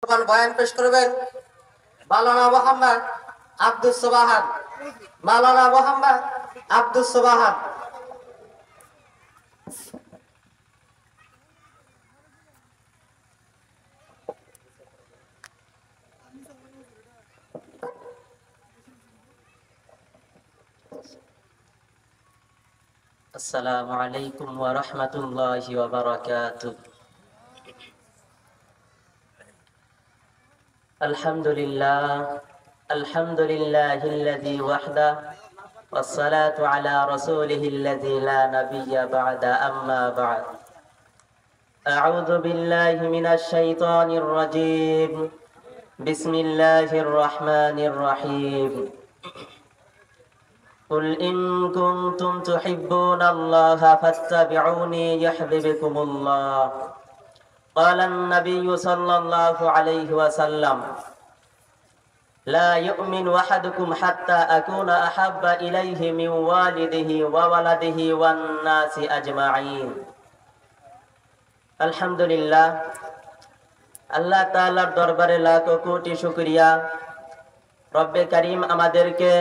বয়ান পেশ করবেন মাওলানা মোহাম্মদ আব্দুস সোবাহান। মাওলানা মোহাম্মদ আব্দুস সোবাহান। আসসালামু আলাইকুম ওয়া রাহমাতুল্লাহি ওয়া বারাকাতুহু। আলহামদুলিল্লাহিল্লাযী ওয়াহদা ওয়াসসালাতু আলা রাসূলিহিল্লাযী লা নাবিয়্যা বা'দা আম্মা বা'দ। আউযু বিল্লাহি মিনাশ শাইতানির রাজীম। বিসমিল্লাহির রাহমানির রাহিম। قل إن كنتم تحبون الله فاتبعوني يحببكم الله. قال النبي صلى الله عليه وسلم لا يؤمن أحدكم حتى أكون أحب إليه من والده وولده والناس أجمعين. الحمد لله. আল্লাহ তাআলার দরবারে লাখ কোটি শুকরিয়া। রব্বে কারীম আমাদেরকে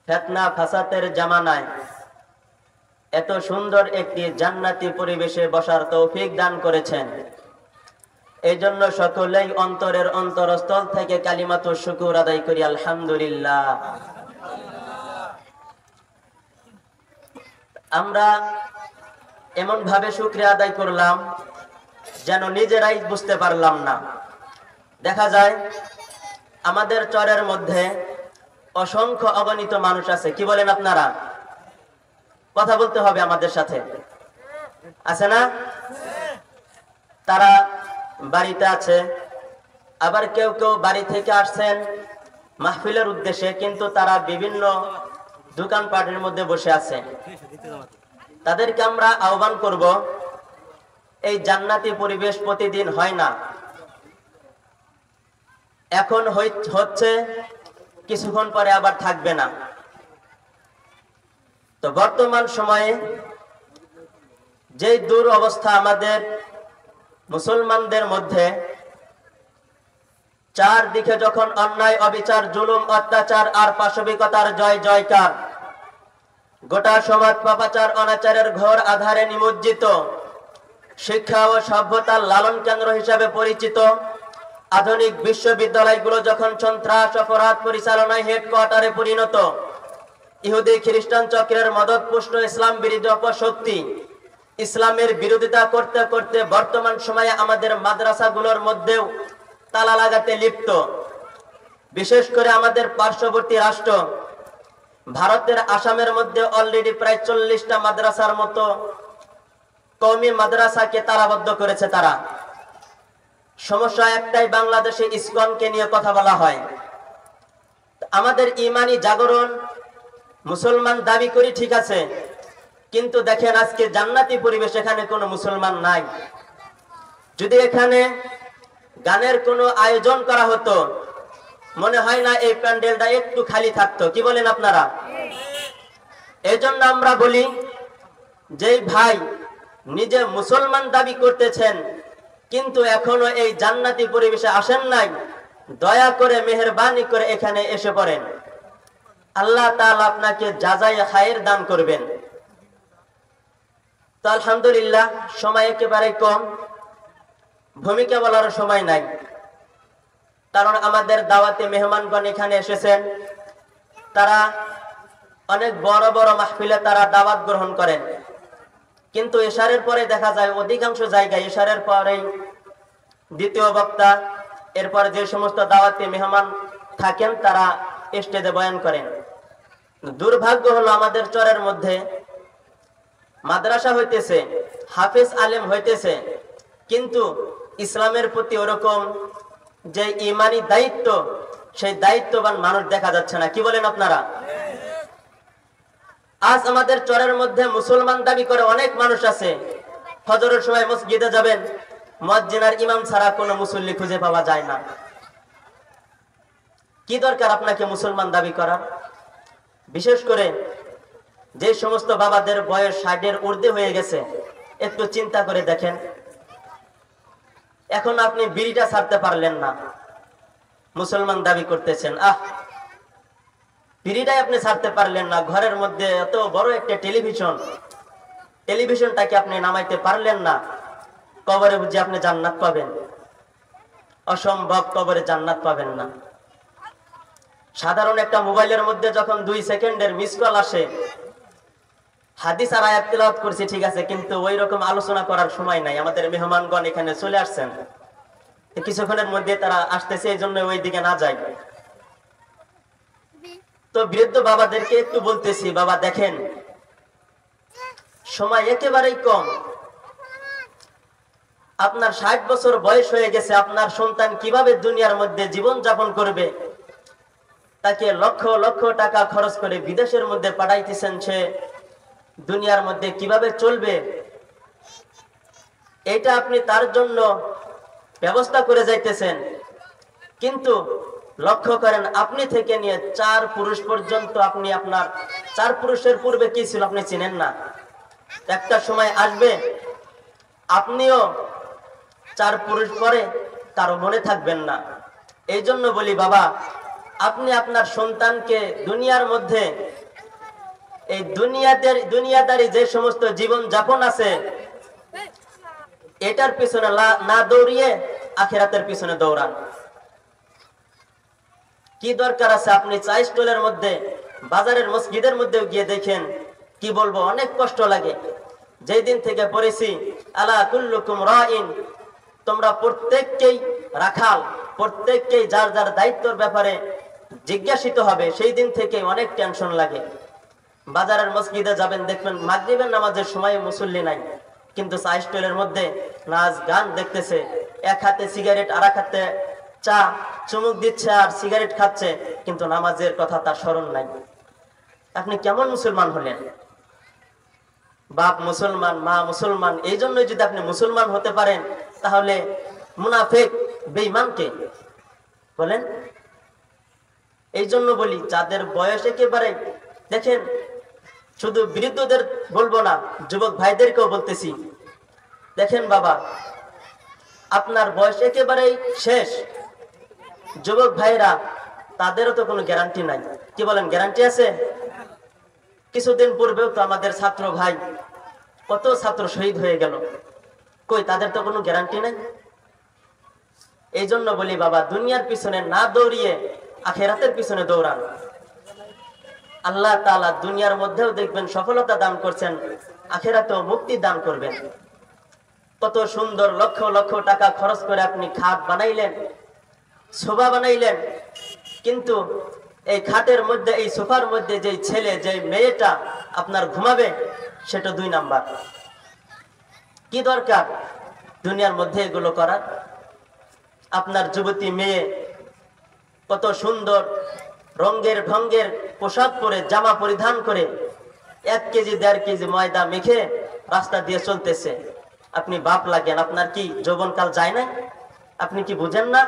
ফিতনা ফাসাদের জামানায় এত সুন্দর একটি জান্নাতি পরিবেশে বসার তৌফিক দান করেছেন। এই জন্য সকলেই অন্তরের অন্তরস্থল থেকে কালিমাতুশ শুকর আদায় করি আলহামদুলিল্লাহ। আমরা এমন ভাবে শুকরিয়া আদায় করলাম যেন নিজেরাই বুঝতে পারলাম না। দেখা যায় আমাদের চরের মধ্যে অসংখ্য অগণিত মানুষ আছে। কি বলেন আপনারা? কথা বলতে হবে আমাদের সাথে, আছে না? তারা বাড়িতে আছে, আবার কেউ কেউ বাড়ি থেকে আসছেন মাহফিলের উদ্দেশ্যে, কিন্তু তারা বিভিন্ন দোকানপাটের মধ্যে বসে আছে। তাদেরকে আমরা আহ্বান করব, এই জান্নাতি পরিবেশ প্রতিদিন হয় না, এখন হচ্ছে, কিছুক্ষণ পরে আবার থাকবে না। তো বর্তমান সময়ে যে দূর অবস্থা আমাদের মুসলমানদের মধ্যে, চারদিকে যখন অন্যায়, অবিচার, জুলুম, অত্যাচার আর পাশবিকতার জয় জয়কার, গোটা সমাজ পাপাচার অনাচারের ঘোর আধারে নিমজ্জিত, শিক্ষা ও সভ্যতার লালন কেন্দ্র হিসাবে পরিচিত আধুনিক বিশ্ববিদ্যালয়গুলো যখন সন্ত্রাস অপরাধ পরিচালনায় হেডকোয়ার্টারে পরিণত, ইহুদি খ্রিস্টান চক্রের মদতপুষ্ট ইসলাম বিরোধী অপশক্তি ইসলামের বিরোধিতা করতে করতে বর্তমান সময়ে আমাদের মাদ্রাসাগুলোর মধ্যেও তালা লাগাতে লিপ্ত। বিশেষ করে আমাদের পার্শ্ববর্তী রাষ্ট্র ভারতের আসামের মধ্যে অলরেডি প্রায় 40টা মাদ্রাসার মতো কওমি মাদ্রাসাকে তালাবদ্ধ করেছে তারা। সমস্যা একটাই, বাংলাদেশে ইসকনকে নিয়ে কথা বলা হয়। আমাদের ইমানি জাগরণ মুসলমান দাবি করি, ঠিক আছে, কিন্তু দেখেন আজকে জান্নাতি পরিবেশ, এখানে কোনো মুসলমান নাই। যদি এখানে গানের কোনো আয়োজন করা হতো, মনে হয় না এই প্যান্ডেলটা একটু খালি থাকতো। কি বলেন আপনারা? এই জন্য আমরা বলি, যেই ভাই নিজে মুসলমান দাবি করতেছেন কিন্তু এখনো এই জান্নাতি পরিবেশে আসেন নাই, দয়া করে মেহেরবানি করে এখানে এসে পড়েন। আল্লাহ তাআলা আপনাকে জাযায়ে খায়ের দান করবেন। তো আলহামদুলিল্লাহ, সময় একেবারে কম, ভূমিকা বলার সময় নাই, কারণ আমাদের দাওয়াতে মেহমানগণ এখানে এসেছেন। তারা অনেক বড় বড় মাহফিলে তারা দাওয়াত গ্রহণ করেন, কিন্তু ইশারের পরে দেখা যায় অধিকাংশ জায়গায় ইশারের পরেই দ্বিতীয় বক্তা, এরপর যে সমস্ত দাওয়াতি মেহমান থাকেন তারা স্টেজে বয়ান করেন। দুর্ভাগ্য হলো আমাদের চরের মধ্যে মাদ্রাসা হইতেছে, হাফেজ আলেম হইতেছে, কিন্তু ইসলামের প্রতি ওরকম যে ইমানি দায়িত্ব, সেই দায়িত্ববান মানুষ দেখা যাচ্ছে না। কি বলেন আপনারা? আজ আমাদের চরের মধ্যে মুসলমান দাবি করে অনেক মানুষ আছে, ফজরের সময় মসজিদে যাবেন, মুয়াজ্জিন আর ইমাম ছাড়া কোনো মুসল্লি খুঁজে পাওয়া যায় না। কি দরকার আপনাকে মুসলমান দাবি করার? বিশেষ করে যে সমস্ত বাবাদের বয়স 60-এর ঊর্ধ্বে হয়ে গেছে, একটু চিন্তা করে দেখেন, এখন আপনি বিড়িটা ছাড়তে পারলেন না, মুসলমান দাবি করতেছেন। বিড়িটাই আপনি ছাড়তে পারলেন না, ঘরের মধ্যে এত বড় একটা টেলিভিশনটাকে আপনি নামাইতে পারলেন না, কবরে বুঝে আপনি জান্নাত পাবেন? অসম্ভব, কবরে জান্নাত পাবেন না। সাধারণ একটা মোবাইলের মধ্যে যখন 2 সেকেন্ডের মিস কল আসে, হাদিস আর আয়াত তেলাওয়াত করছি ঠিক আছে, কিন্তু ওই রকম আলোচনা করার সময় নাই। আমাদের মেহমানগণ এখানে চলে আসছেন, কিছুক্ষণের মধ্যে তারা আসতেছে, এই জন্য ওই দিকে না যায়। তো বৃদ্ধ বাবাদেরকে একটু বলতেছি, বাবা দেখেন সময় একেবারেই কম, আপনার 60 বছর বয়স হয়ে গেছে, আপনার সন্তান কিভাবে দুনিয়ার মধ্যে জীবন যাপন করবে, তাকে লক্ষ লক্ষ টাকা খরচ করে বিদেশের মধ্যে পাঠাইতেছেন, সে দুনিয়ার মধ্যে কিভাবে চলবে, এটা আপনি তার জন্য ব্যবস্থা করে যাইতেছেন। কিন্তু লক্ষ্য করেন, আপনি থেকে নিয়ে 4 পুরুষ পর্যন্ত, আপনি আপনার 4 পুরুষের পূর্বে কি ছিল আপনি চিনেন না। একটা সময় আসবে আপনিও 4 পুরুষ পরে কারো মনে থাকবেন না। এই জন্য বলি বাবা, আপনি আপনার সন্তানকে দুনিয়ার মধ্যে এই দুনিয়াদারি যে সমস্ত জীবন যাপন আছে, এটার পিছনে না দৌড়িয়ে আখিরাতের পিছনে দৌড়ান। কি দরকার আছে আপনি চা স্টলের মধ্যে, বাজারের মসজিদের মধ্যে গিয়ে দেখেন, কি বলবো, অনেক কষ্ট লাগে। যেই দিন থেকে পড়েছি আলা কুল্লুকুম রাইন, তোমরা প্রত্যেককেই রাখাল, প্রত্যেককেই যার যার দায়িত্বের ব্যাপারে জিজ্ঞাসিত হবে, সেই দিন থেকে অনেক টেনশন লাগে। বাজারের মসজিদে যাবেন, দেখবেন মাগরিবের নামাজের সময় মুসল্লি নাই, কিন্তু চা স্টলের মধ্যে নাচ গান দেখতেছে, এক হাতে সিগারেট আর এক হাতে চা চুমুক দিচ্ছে আর সিগারেট খাচ্ছে, কিন্তু নামাজের কথা তার স্মরণ নাই। আপনি কেমন মুসলমান হলেন? বাপ মুসলমান, মা মুসলমান, এই জন্যই যদি আপনি মুসলমান হতে পারেন, তাহলে মুনাফিক বেঈমানকে বলেন। এই জন্য বলি, যাদের বয়স একেবারে, দেখেন শুধু বৃদ্ধদের বলবো না, যুবক ভাইদেরকেও বলতেছি, দেখেন বাবা, আপনার বয়স একেবারেই শেষ, যুবক ভাইরা, তাদেরও তো কোনো গ্যারান্টি নাই। কি বলেন, গ্যারান্টি আছে? কিছুদিন পূর্বেও তো আমাদের ছাত্র ভাই, কত ছাত্র শহীদ হয়ে গেল, কই তাদের তো কোনো গ্যারান্টি নাই। এই জন্য বলি বাবা, দুনিয়ার পিছনে না দৌড়িয়ে আখিরাতের পিছনে দৌড়ান। আল্লাহ তাআলা দুনিয়ার মধ্যেও দেখবেন সফলতা দান করছেন, আখিরাতেও মুক্তি দান করবেন। কত সুন্দর লক্ষ লক্ষ টাকা খরচ করে আপনি খাট বানাইলেন, সোফা বানাইলেন, কিন্তু এই খাটের মধ্যে, এই সোফার মধ্যে যে ছেলে, যে মেয়েটা আপনার ঘুমাবে, সেটা 2 নাম্বার। কি দরকার দুনিয়ার মধ্যে এগুলো করার? আপনার যুবতী মেয়ে কত সুন্দর রঙের ঢঙ্গের পোশাক পরে, জামা পরিধান করে, 1 কেজি 1.5 কেজি ময়দা মেখে রাস্তা দিয়ে চলতেছে। আপনি বাপ লাগেন, আপনার কি যৌবনকাল যায় না? আপনি কি বুঝেন না?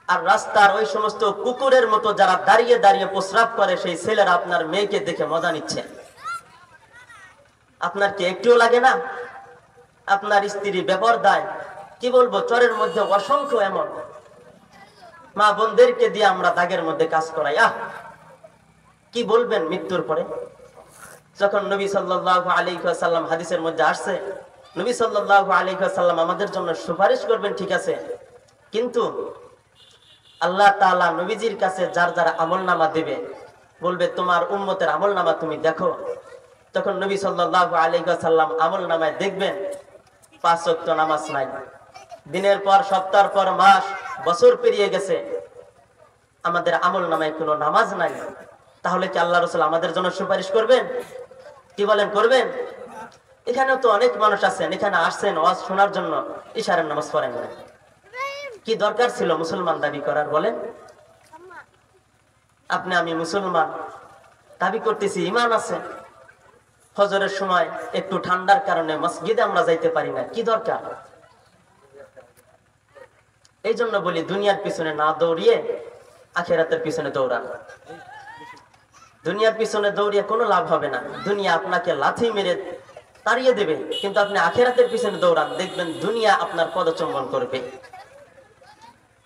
আর রাস্তার ওই সমস্ত কুকুরের মতো যারা দাঁড়িয়ে দাঁড়িয়ে প্রস্রাব করে, সেই ছেলেরা আপনার মেয়েকে দেখে মজা নিচ্ছে। আপনার কি একটুও লাগে না? আপনার স্ত্রী বেপরদায়, কি বলবো, চরের মধ্যে অসংখ্য এমন মা বোনদেরকে দিয়ে আমরা দাগের মধ্যে কাজ করাই। কি বলবেন মৃত্যুর পরে? যখন নবী সাল্লাল্লাহু আলাইহি ওয়াসাল্লাম, হাদিসের মধ্যে আসছে, নবী সাল্লাল্লাহু আলাইহি ওয়াসাল্লাম আমাদের জন্য সুপারিশ করবেন, ঠিক আছে, কিন্তু আল্লাহ তাআলা নবীজির কাছে যার যার আমলনামা দেবে, বলবে তোমার উম্মতের আমলনামা তুমি দেখো। তখন নবী সাল্লাল্লাহু আলাইহি ওয়াসাল্লাম আমলনামায় দেখবেন 5 ওয়াক্ত নামাজ নাই, দিনের পর সপ্তাহের পর মাস বছর পেরিয়ে গেছে, আমাদের আমলনামায় কোনো নামাজ নাই। তাহলে কি আল্লাহ রাসূল আমাদের জন্য সুপারিশ করবেন? কি বলেন, করবেন? এখানেও তো অনেক মানুষ আছেন, এখানে আসছেন ওয়াজ শোনার জন্য, ইশারার নামাজ পড়েন না। কি দরকার ছিল মুসলমান দাবি করার? বলেন। আপনি আমি মুসলমান দাবি করতেছি, ঈমান আছে, ফজরের সময় একটু ঠান্ডার কারণে মসজিদে আমরা যাইতে পারি না, কি দরকার? এই জন্য বলি, দুনিয়ার পিছনে না দৌড়িয়ে আখিরাতের পিছনে দৌড়ান। দুনিয়ার পিছনে দৌড়িয়ে কোনো লাভ হবে না। দুনিয়া আপনাকে লাথি মেরে তাড়িয়ে দেবে, কিন্তু আপনি আখিরাতের পিছনে দৌড়ান, দেখবেন দুনিয়া আপনার পদচম্বন করবে।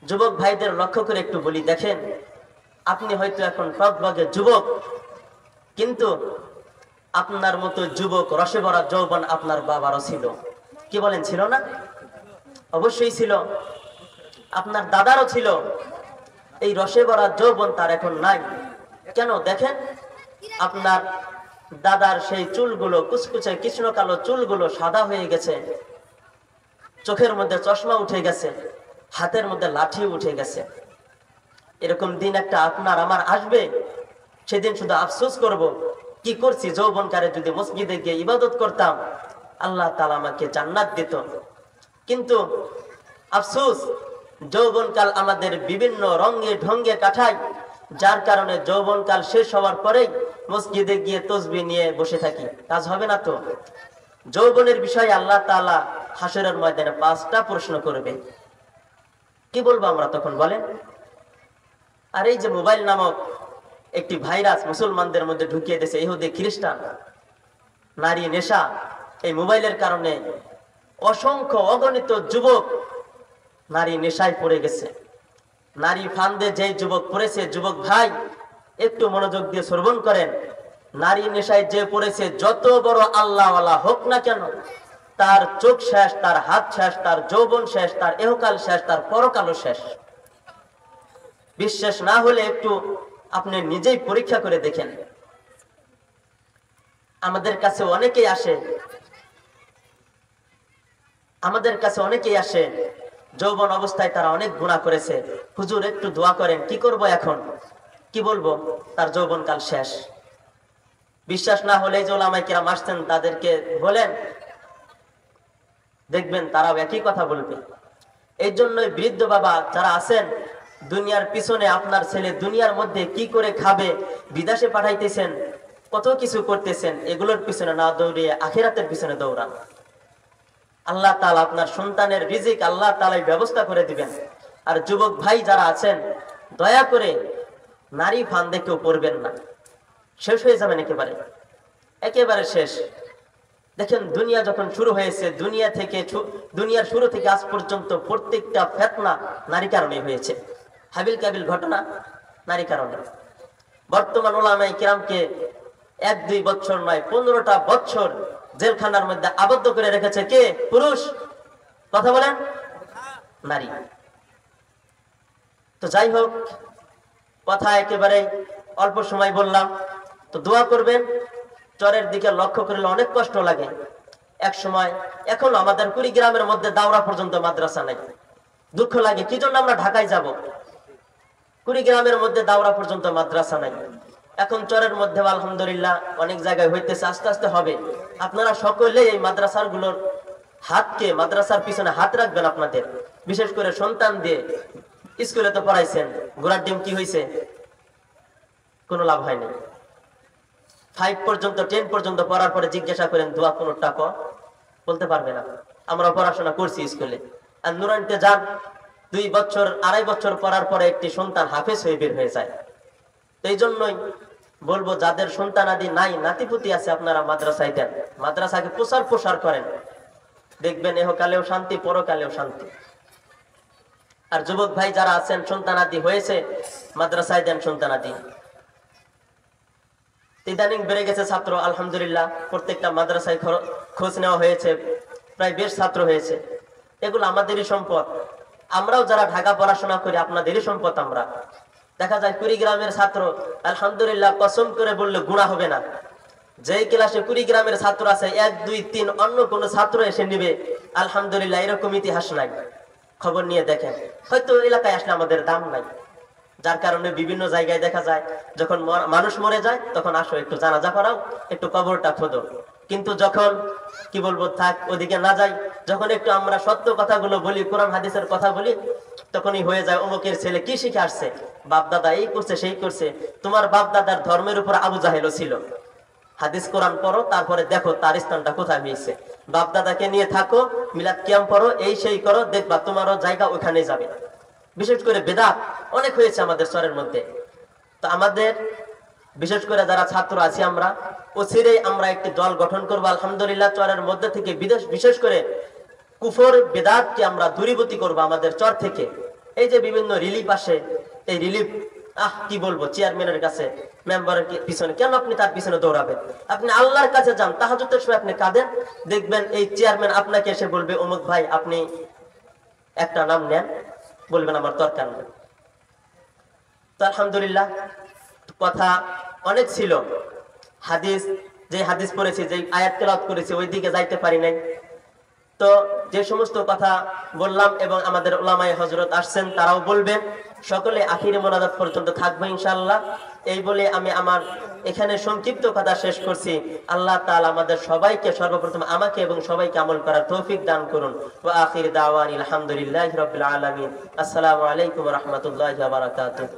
যুবক ভাইদের লক্ষ্য করে একটু বলি, দেখেন আপনি হয়তো এখন টকবগে যুবক, কিন্তু আপনার মতো যুবক রসে ভরা যৌবন আপনার বাবারও ছিল। কি বলেন, ছিল না? অবশ্যই ছিল। আপনার দাদারও ছিল। এই রসে ভরা যৌবন তার এখন নাই। কেন? দেখেন আপনার দাদার সেই চুলগুলো, কুচকুচে কৃষ্ণ কালো চুলগুলো সাদা হয়ে গেছে, চোখের মধ্যে চশমা উঠে গেছে, হাতের মধ্যে লাঠি উঠে গেছে। এরকম দিন একটা আপনার আমার আসবে, সেদিন শুধু আফসোস করব, কি করছি, যৌবনকারে যদি মসজিদে গিয়ে ইবাদত করতাম আল্লাহ তাআলা আমাকে জান্নাত দিত। কিন্তু আফসোস, যৌবনকাল আমাদের বিভিন্ন রঙে ঢঙ্গে কাটায়, যার কারণে যৌবনকাল শেষ হওয়ার পরেই মসজিদে গিয়ে তসবিহ নিয়ে বসে থাকি। কাজ হবে না তো? যৌবনের বিষয়ে আল্লাহ তাআলা হাসরের ময়দানে 5টা প্রশ্ন করবে। কি বলবো আমরা তখন বলেন? আর এই যে মোবাইল নামক একটি ভাইরাস মুসলমানদের মধ্যে ঢুকিয়ে দিয়েছে ইহুদি খ্রিস্টান, নারী নেশা, এই মোবাইলের কারণে অসংখ্য অগণিত যুবক নারী নেশায় পড়ে গেছে। নারী ফান্দে যে যুবক পড়েছে, যুবক ভাই একটু মনোযোগ দিয়ে শ্রবণ করেন, নারী নেশায় যে পড়েছে, যত বড় আল্লাহওয়ালা হোক না কেন, তার চোখ শেষ, তার হাত শেষ, তার যৌবন শেষ, তার এহকাল শেষ, তার পরকালও শেষ। বিশ্বাস না হলে একটু আপনি নিজেই পরীক্ষা করে দেখেন। আমাদের কাছে অনেকেই আসে যৌবন অবস্থায় তারা অনেক গুনাহ করেছে, হুজুর একটু দোয়া করেন, কি করব এখন, কি বলবো, তার যৌবনকাল শেষ। বিশ্বাস না হলে যে ওলামায়ে কিরাম আসছেন তাদেরকে বলেন, দেখবেন তারাও একই কথা বলবে। এই জন্যই বৃদ্ধ বাবা যারা আছেন, দুনিয়ার পিছনে আপনার ছেলে দুনিয়ার মধ্যে কি করে খাবে, বিদেশে পাঠাইতেছেন, কত কিছু করতেছেন, এগুলোর পিছনে না দৌড়িয়ে আখিরাতের পিছনে দৌড়ান। আল্লাহ তাআলা আপনার সন্তানের রিজিক আল্লাহ তাআলাই ব্যবস্থা করে দিবেন। আর যুবক ভাই যারা আছেন, দয়া করে নারী ফান্দে কেউ পড়বেন না, শেষ হয়ে যাবেন একেবারে শেষ। দেখেন দুনিয়া যখন শুরু হয়েছে, দুনিয়ার শুরু থেকে আজ পর্যন্ত প্রত্যেকটা ফিতনা নারী কারণে হয়েছে। হাবিল কাবিল ঘটনা নারী কারণে। বর্তমান উলামায়ে কিরামকে 1-2 বছর নয়, 15টা বছর জেলখানার মধ্যে আবদ্ধ করে রেখেছে কে? পুরুষ। কথা বলেন, নারী। তো যাই হোক, কথা একেবারে অল্প সময় বললাম। তো দোয়া করবেন। চরের দিকে লক্ষ্য করলে অনেক কষ্ট লাগে। এক সময়, এখন আমাদের কুড়িগ্রামের মধ্যে দাওরা পর্যন্ত মাদ্রাসা নাই। দুঃখ লাগে, কি জন্য আমরা ঢাকায় যাব? কুড়িগ্রামের মধ্যে দাওরা পর্যন্ত মাদ্রাসা নাই। এখন চরের মধ্যে আলহামদুলিল্লাহ অনেক জায়গায় হইতেছে, আস্তে আস্তে হবে। আপনারা সকলে এই মাদ্রাসার পিছনে হাত রাখবেন আপনাদের, বিশেষ করে সন্তান দিয়ে। স্কুলে তো পড়াইছেন, ঘোড়ার ডিম কি হয়েছে? কোনো লাভ হয়নি। 5 পর্যন্ত 10 পর্যন্ত পড়ার পরে জিজ্ঞাসা করেন দোয়া কোনটা বলতে পারবে না। আমরা পড়াশোনা করছি স্কুলে। আর নুরানিতে যান, 2 বছর 2.5 বছর পড়ার পরে একটি সন্তান হাফেজ হয়ে বের হয়ে যায়। তো এই জন্যই বলবো, যাদের সন্তানাদি নাই, নাতিপুতি আছে, আপনারা মাদ্রাসায় দেন, মাদ্রাসাকে প্রসার করেন, দেখবেন এহকালেও শান্তি, পরকালেও শান্তি। আর যুবক ভাই যারা আছেন, সন্তানাদি হয়েছে, মাদ্রাসায় দেন সন্তানাদি। ইদানিং বেড়ে গেছে ছাত্র, আলহামদুলিল্লাহ। প্রত্যেকটা মাদ্রাসায় খোঁজ নেওয়া হয়েছে, প্রায় 20 ছাত্র হয়েছে। এগুলো আমাদেরই সম্পদ। আমরাও যারা ঢাকা পড়াশোনা করি, আপনাদেরই সম্পদ আমরা। দেখা যায় কুড়িগ্রামের ছাত্র, আলহামদুলিল্লাহ, কসম করে বললে গুনাহ হবে না, যেই ক্লাসে কুড়িগ্রামের ছাত্র আছে, 1, 2, 3 অন্য কোন ছাত্র এসে নিবে, আলহামদুলিল্লাহ, এরকম ইতিহাস নাই। খবর নিয়ে দেখেন, হয়তো এলাকায় আসলে আমাদের দাম নাই, যার কারণে বিভিন্ন জায়গায় দেখা যায় যখন মানুষ মরে যায়, তখন আসো একটু জানাজা পড়াও, একটু কবরটা খোদো। কিন্তু যখন কি বলবো, থাক ওদিকে না যাই, যখন একটু আমরা সত্য কথাগুলো বলি, কোরআন হাদিসের কথা বলি, তখনই হয়ে যায় অমুকের ছেলে কি শিখে আসছে, বাপ দাদা এই করছে সেই করছে। তোমার বাপ দাদার ধর্মের উপর আবু জাহেলও ছিল। হাদিস কোরআন পড়ো, তারপরে দেখো তার স্থানটা কোথায় হয়েছে। বাপ দাদাকে নিয়ে থাকো, মিলাদ কিয়াম পড়ো, এই সেই করো, দেখবা তোমারও জায়গা ওখানেই যাবে। বিশেষ করে বেদাত অনেক হয়েছে আমাদের শহরের মধ্যে। তো আমাদের বিশেষ করে যারা ছাত্র আছি আমরা অচিরেই আমরা একটি দল গঠন করব আলহামদুলিল্লাহ। চরের মধ্যে থেকে বিশেষ করে কুফর বেদাতকে আমরা দূরীভূত করব আমাদের চর থেকে। এই যে বিভিন্ন রিলিফ আসে, এই রিলিফ কি বলবো, চেয়ারম্যানের কাছে মেম্বারের পিছনে কেন আপনি তার পিছনে দৌড়াবেন? আপনি আল্লাহর কাছে যান, তাহাজ্জুদের সময় আপনি কাঁদেন, দেখবেন এই চেয়ারম্যান আপনাকে এসে বলবে অমুক ভাই আপনি একটা নাম নেন, বলবেন আমার দরকার নেই। তো আলহামদুলিল্লাহ কথা অনেক ছিল, যে হাদিস পড়েছি, যে আয়াত তেলাওয়াত করেছি ওই দিকে যাইতে পারি নাই। তো যে সমস্ত কথা বললাম এবং আমাদের উলামায়ে হযরত আসছেন তারাও বলবেন, সকলে আখিরে মোনাজাত পর্যন্ত থাকবে ইনশাআল্লাহ। এই বলে আমি আমার এখানে সংক্ষিপ্ত কথা শেষ করছি। আল্লাহ তাআলা আমাদের সবাইকে, সর্বপ্রথম আমাকে এবং সবাইকে আমল করার তৌফিক দান করুন। ওয়া আখির দাওয়ানি আলহামদুলিল্লাহি রাব্বিল আলামিন। আসসালামু আলাইকুম ওয়া রাহমাতুল্লাহি ওয়া বারাকাতুহু।